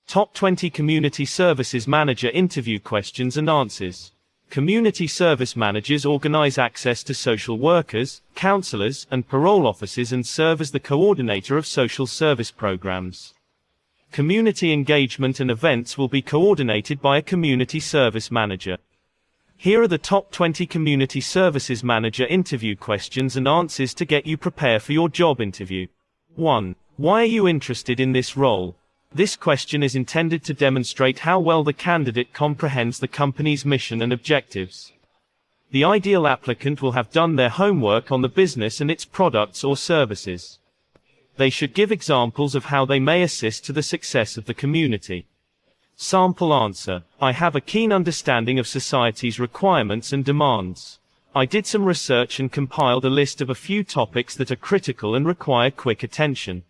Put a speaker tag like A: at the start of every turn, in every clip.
A: Top 20 Community Services Manager Interview Questions and Answers. Community service managers organize access to social workers, counselors, and parole officers and serve as the coordinator of social service programs. Community engagement and events will be coordinated by a community service manager. Here are the top 20 Community Services Manager interview questions and answers to get you prepared for your job interview. 1. Why are you interested in this role? This question is intended to demonstrate how well the candidate comprehends the company's mission and objectives. The ideal applicant will have done their homework on the business and its products or services. They should give examples of how they may assist to the success of the community. Sample answer: I have a keen understanding of society's requirements and demands. I did some research and compiled a list of a few topics that are critical and require quick attention.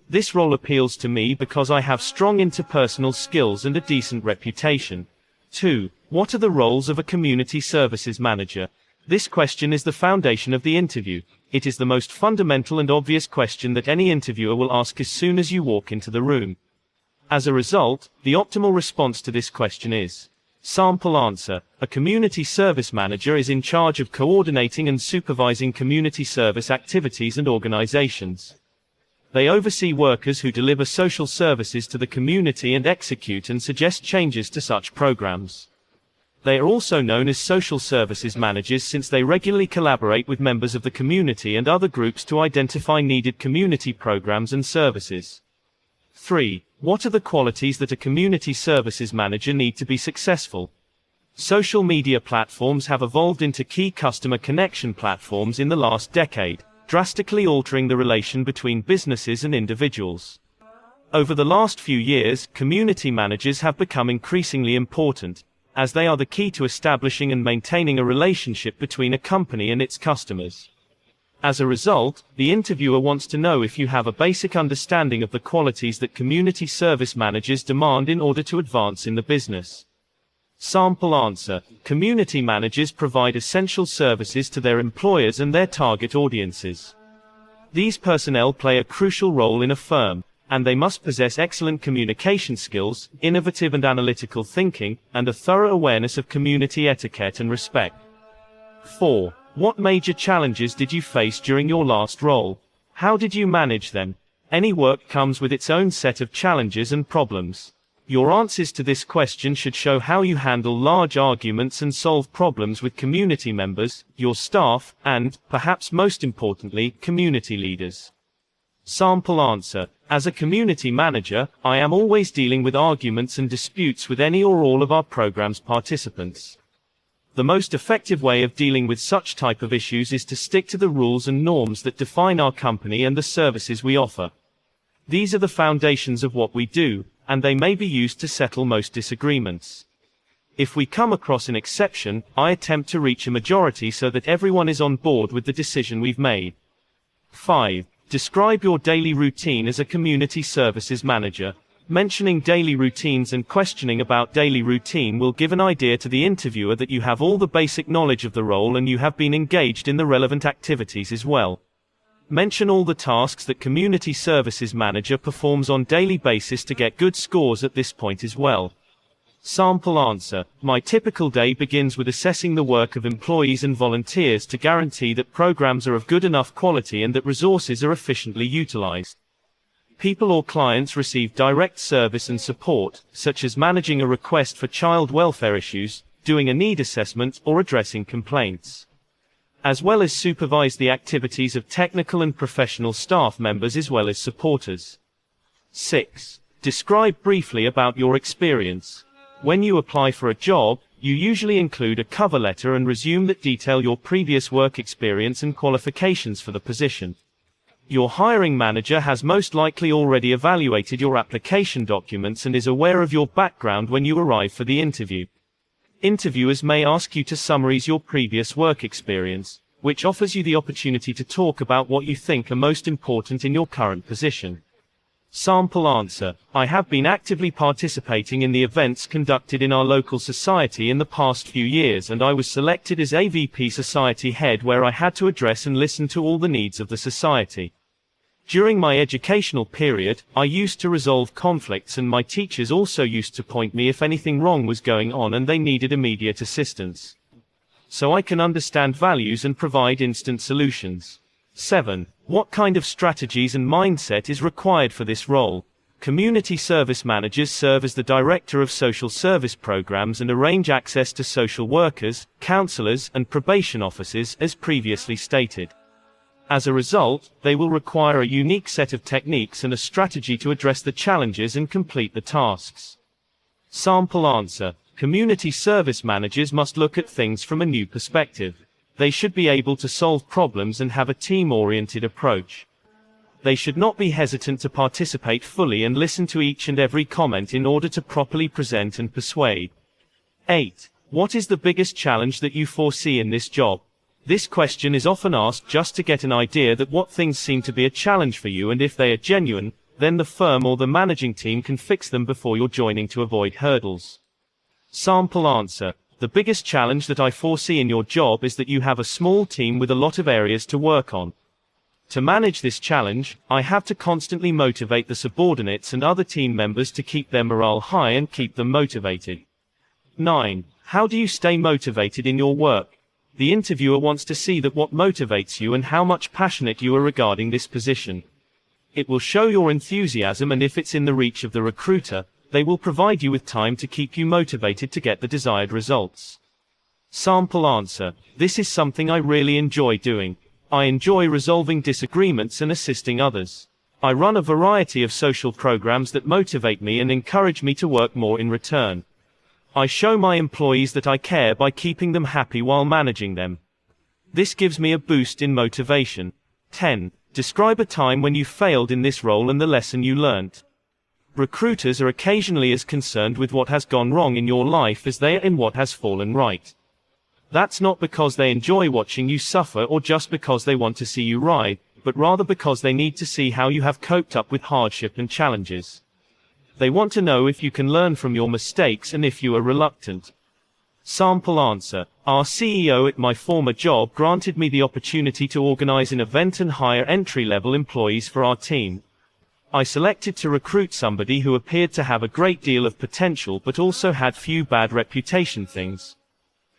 A: This role appeals to me because I have strong interpersonal skills and a decent reputation. 2. What are the roles of a community services manager? This question is the foundation of the interview. It is the most fundamental and obvious question that any interviewer will ask as soon as you walk into the room. As a result, the optimal response to this question is: sample answer: a community service manager is in charge of coordinating and supervising community service activities and organizations. They oversee workers who deliver social services to the community and execute and suggest changes to such programs. They are also known as social services managers since they regularly collaborate with members of the community and other groups to identify needed community programs and services. 3. What are the qualities that a community services manager need to be successful? Social media platforms have evolved into key customer connection platforms in the last decade, drastically altering the relation between businesses and individuals. Over the last few years, community managers have become increasingly important, as they are the key to establishing and maintaining a relationship between a company and its customers. As a result, the interviewer wants to know if you have a basic understanding of the qualities that community service managers demand in order to advance in the business. Sample answer: community managers provide essential services to their employers and their target audiences. These personnel play a crucial role in a firm, and they must possess excellent communication skills, innovative and analytical thinking, and a thorough awareness of community etiquette and respect. 4. What major challenges did you face during your last role? How did you manage them? Any work comes with its own set of challenges and problems. Your answers to this question should show how you handle large arguments and solve problems with community members, your staff, and, perhaps most importantly, community leaders. Sample answer: as a community manager, I am always dealing with arguments and disputes with any or all of our program's participants. The most effective way of dealing with such type of issues is to stick to the rules and norms that define our company and the services we offer. These are the foundations of what we do, and they may be used to settle most disagreements. If we come across an exception, I attempt to reach a majority so that everyone is on board with the decision we've made. 5. Describe your daily routine as a community services manager. Mentioning daily routines and questioning about daily routine will give an idea to the interviewer that you have all the basic knowledge of the role and you have been engaged in the relevant activities as well. Mention all the tasks that community services manager performs on daily basis to get good scores at this point as well. Sample answer: my typical day begins with assessing the work of employees and volunteers to guarantee that programs are of good enough quality and that resources are efficiently utilized. People or clients receive direct service and support, such as managing a request for child welfare issues, doing a need assessment, or addressing complaints, as well as supervise the activities of technical and professional staff members as well as supporters. 6. Describe briefly about your experience. When you apply for a job, you usually include a cover letter and resume that detail your previous work experience and qualifications for the position. Your hiring manager has most likely already evaluated your application documents and is aware of your background when you arrive for the interview. Interviewers may ask you to summarize your previous work experience, which offers you the opportunity to talk about what you think are most important in your current position. Sample answer: I have been actively participating in the events conducted in our local society in the past few years, and I was selected as AVP Society Head, where I had to address and listen to all the needs of the society. During my educational period, I used to resolve conflicts, and my teachers also used to point me if anything wrong was going on and they needed immediate assistance. So I can understand values and provide instant solutions. 7. What kind of strategies and mindset is required for this role? Community service managers serve as the director of social service programs and arrange access to social workers, counselors, and probation officers, as previously stated. As a result, they will require a unique set of techniques and a strategy to address the challenges and complete the tasks. Sample answer. Community service managers must look at things from a new perspective. They should be able to solve problems and have a team-oriented approach. They should not be hesitant to participate fully and listen to each and every comment in order to properly present and persuade. 8. What is the biggest challenge that you foresee in this job? This question is often asked just to get an idea that what things seem to be a challenge for you, and if they are genuine, then the firm or the managing team can fix them before you're joining to avoid hurdles. Sample answer. The biggest challenge that I foresee in your job is that you have a small team with a lot of areas to work on. To manage this challenge, I have to constantly motivate the subordinates and other team members to keep their morale high and keep them motivated. 9. How do you stay motivated in your work? The interviewer wants to see that what motivates you and how much passionate you are regarding this position. It will show your enthusiasm, and if it's in the reach of the recruiter, they will provide you with time to keep you motivated to get the desired results. Sample answer. This is something I really enjoy doing. I enjoy resolving disagreements and assisting others. I run a variety of social programs that motivate me and encourage me to work more in return. I show my employees that I care by keeping them happy while managing them. This gives me a boost in motivation. 10. Describe a time when you failed in this role and the lesson you learnt. Recruiters are occasionally as concerned with what has gone wrong in your life as they are in what has fallen right. That's not because they enjoy watching you suffer or just because they want to see you rise, but rather because they need to see how you have coped up with hardship and challenges. They want to know if you can learn from your mistakes and if you are reluctant. Sample answer. Our CEO at my former job granted me the opportunity to organize an event and hire entry-level employees for our team. I selected to recruit somebody who appeared to have a great deal of potential but also had few bad reputation things.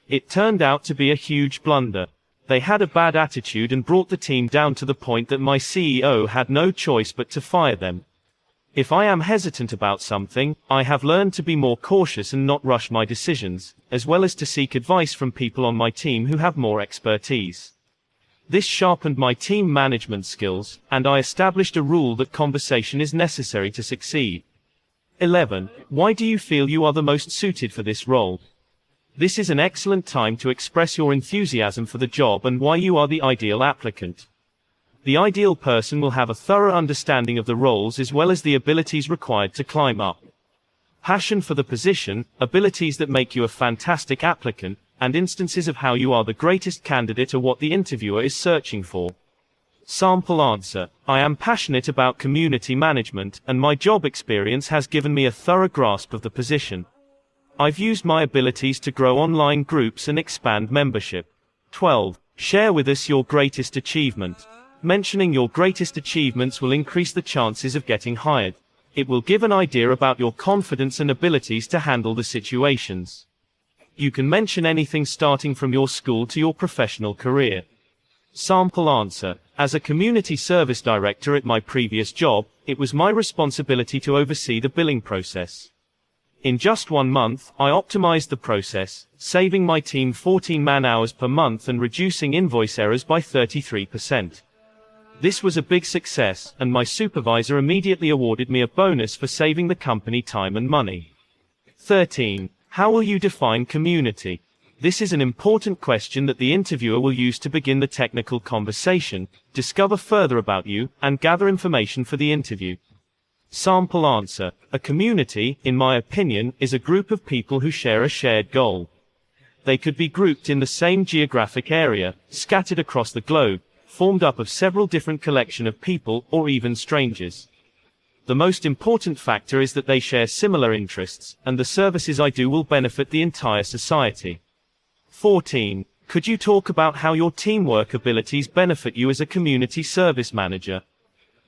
A: It turned out to be a huge blunder. They had a bad attitude and brought the team down to the point that my CEO had no choice but to fire them. If I am hesitant about something, I have learned to be more cautious and not rush my decisions, as well as to seek advice from people on my team who have more expertise. This sharpened my team management skills, and I established a rule that conversation is necessary to succeed. 11. Why do you feel you are the most suited for this role? This is an excellent time to express your enthusiasm for the job and why you are the ideal applicant. The ideal person will have a thorough understanding of the roles as well as the abilities required to climb up. Passion for the position, abilities that make you a fantastic applicant, and instances of how you are the greatest candidate are what the interviewer is searching for. Sample answer. I am passionate about community management, and my job experience has given me a thorough grasp of the position. I've used my abilities to grow online groups and expand membership. 12. Share with us your greatest achievement. Mentioning your greatest achievements will increase the chances of getting hired. It will give an idea about your confidence and abilities to handle the situations. You can mention anything starting from your school to your professional career. Sample answer. As a community service director at my previous job, it was my responsibility to oversee the billing process. In just 1 month, I optimized the process, saving my team 14 man-hours per month and reducing invoice errors by 33%. This was a big success, and my supervisor immediately awarded me a bonus for saving the company time and money. 13. How will you define community? This is an important question that the interviewer will use to begin the technical conversation, discover further about you, and gather information for the interview. Sample answer. A community, in my opinion, is a group of people who share a shared goal. They could be grouped in the same geographic area, scattered across the globe, formed up of several different collection of people, or even strangers. The most important factor is that they share similar interests, and the services I do will benefit the entire society. 14. Could you talk about how your teamwork abilities benefit you as a community service manager?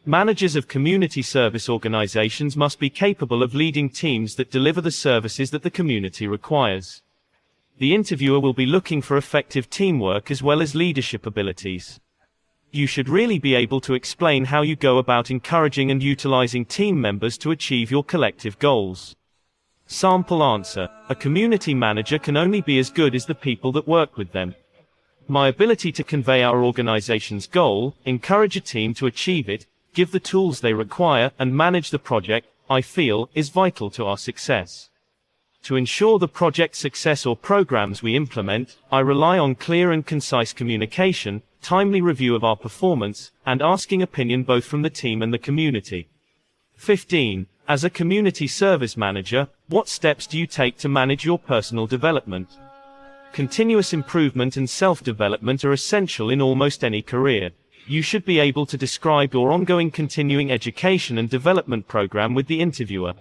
A: Managers of community service organizations must be capable of leading teams that deliver the services that the community requires. The interviewer will be looking for effective teamwork as well as leadership abilities. You should really be able to explain how you go about encouraging and utilizing team members to achieve your collective goals. Sample answer: a community manager can only be as good as the people that work with them. My ability to convey our organization's goal, encourage a team to achieve it, give the tools they require, and manage the project, I feel, is vital to our success. To ensure the project's success or programs we implement, I rely on clear and concise communication, timely review of our performance, and asking opinion both from the team and the community. 15. As a community service manager, what steps do you take to manage your personal development? Continuous improvement and self-development are essential in almost any career. You should be able to describe your ongoing continuing education and development program with the interviewer.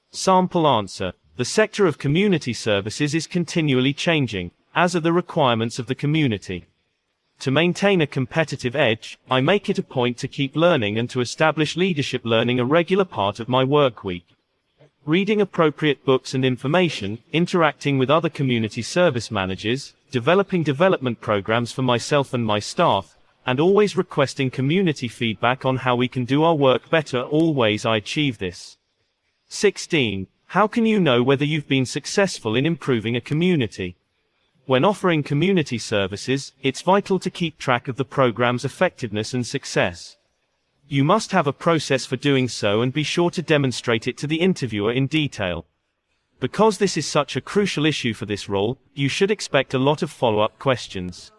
A: Sample answer: the sector of community services is continually changing, as are the requirements of the community. To maintain a competitive edge, I make it a point to keep learning and to establish leadership learning a regular part of my work week. Reading appropriate books and information, interacting with other community service managers, developing development programs for myself and my staff, and always requesting community feedback on how we can do our work better, all ways I achieve this. 16. How can you know whether you've been successful in improving a community? When offering community services, it's vital to keep track of the program's effectiveness and success. You must have a process for doing so and be sure to demonstrate it to the interviewer in detail. Because this is such a crucial issue for this role, you should expect a lot of follow-up questions.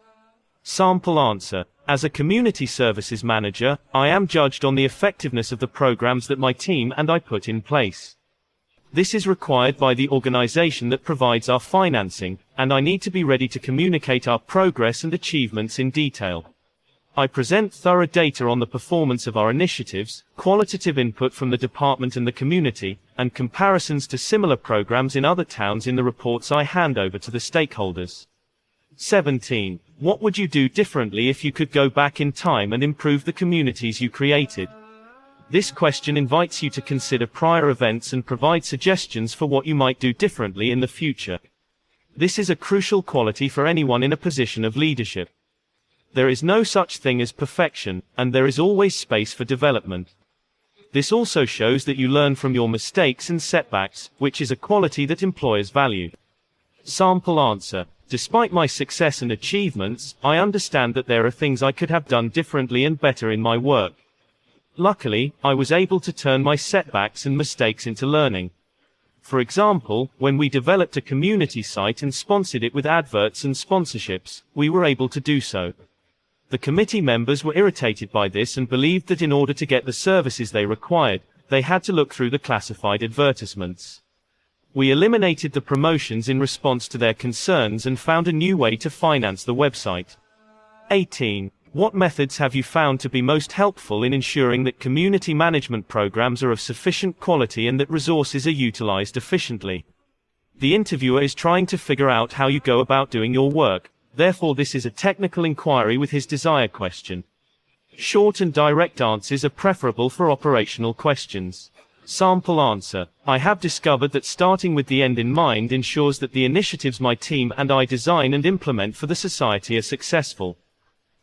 A: Sample answer: as a community services manager, I am judged on the effectiveness of the programs that my team and I put in place. This is required by the organization that provides our financing, and I need to be ready to communicate our progress and achievements in detail. I present thorough data on the performance of our initiatives, qualitative input from the department and the community, and comparisons to similar programs in other towns in the reports I hand over to the stakeholders. 17. What would you do differently if you could go back in time and improve the communities you created? This question invites you to consider prior events and provide suggestions for what you might do differently in the future. This is a crucial quality for anyone in a position of leadership. There is no such thing as perfection, and there is always space for development. This also shows that you learn from your mistakes and setbacks, which is a quality that employers value. Sample answer: despite my success and achievements, I understand that there are things I could have done differently and better in my work. Luckily, I was able to turn my setbacks and mistakes into learning. For example, when we developed a community site and sponsored it with adverts and sponsorships, we were able to do so. The committee members were irritated by this and believed that in order to get the services they required, they had to look through the classified advertisements. We eliminated the promotions in response to their concerns and found a new way to finance the website. 18. What methods have you found to be most helpful in ensuring that community management programs are of sufficient quality and that resources are utilized efficiently? The interviewer is trying to figure out how you go about doing your work, therefore this is a technical inquiry with his desire question. Short and direct answers are preferable for operational questions. Sample answer: I have discovered that starting with the end in mind ensures that the initiatives my team and I design and implement for the society are successful.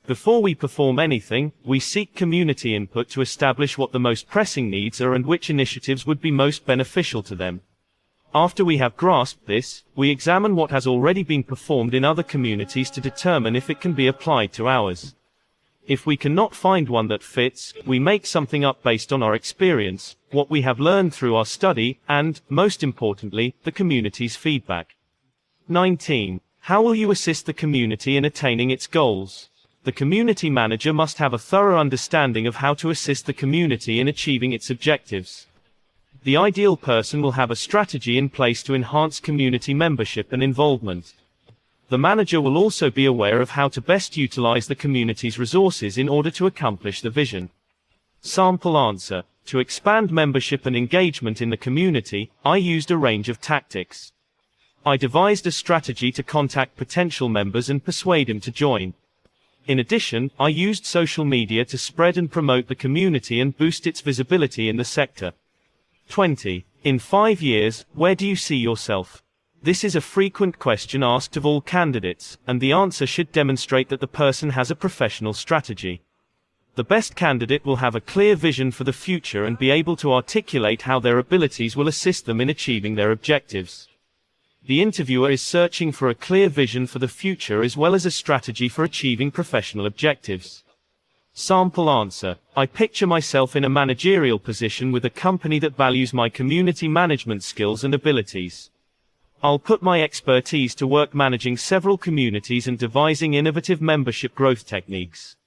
A: Before we perform anything, we seek community input to establish what the most pressing needs are and which initiatives would be most beneficial to them. After we have grasped this, we examine what has already been performed in other communities to determine if it can be applied to ours. If we cannot find one that fits, we make something up based on our experience, what we have learned through our study, and, most importantly, the community's feedback. 19. How will you assist the community in attaining its goals? The community manager must have a thorough understanding of how to assist the community in achieving its objectives. The ideal person will have a strategy in place to enhance community membership and involvement. The manager will also be aware of how to best utilize the community's resources in order to accomplish the vision. Sample answer: to expand membership and engagement in the community, I used a range of tactics. I devised a strategy to contact potential members and persuade them to join. In addition, I used social media to spread and promote the community and boost its visibility in the sector. 20. In 5 years, where do you see yourself? This is a frequent question asked of all candidates, and the answer should demonstrate that the person has a professional strategy. The best candidate will have a clear vision for the future and be able to articulate how their abilities will assist them in achieving their objectives. The interviewer is searching for a clear vision for the future as well as a strategy for achieving professional objectives. Sample answer: I picture myself in a managerial position with a company that values my community management skills and abilities. I'll put my expertise to work managing several communities and devising innovative membership growth techniques.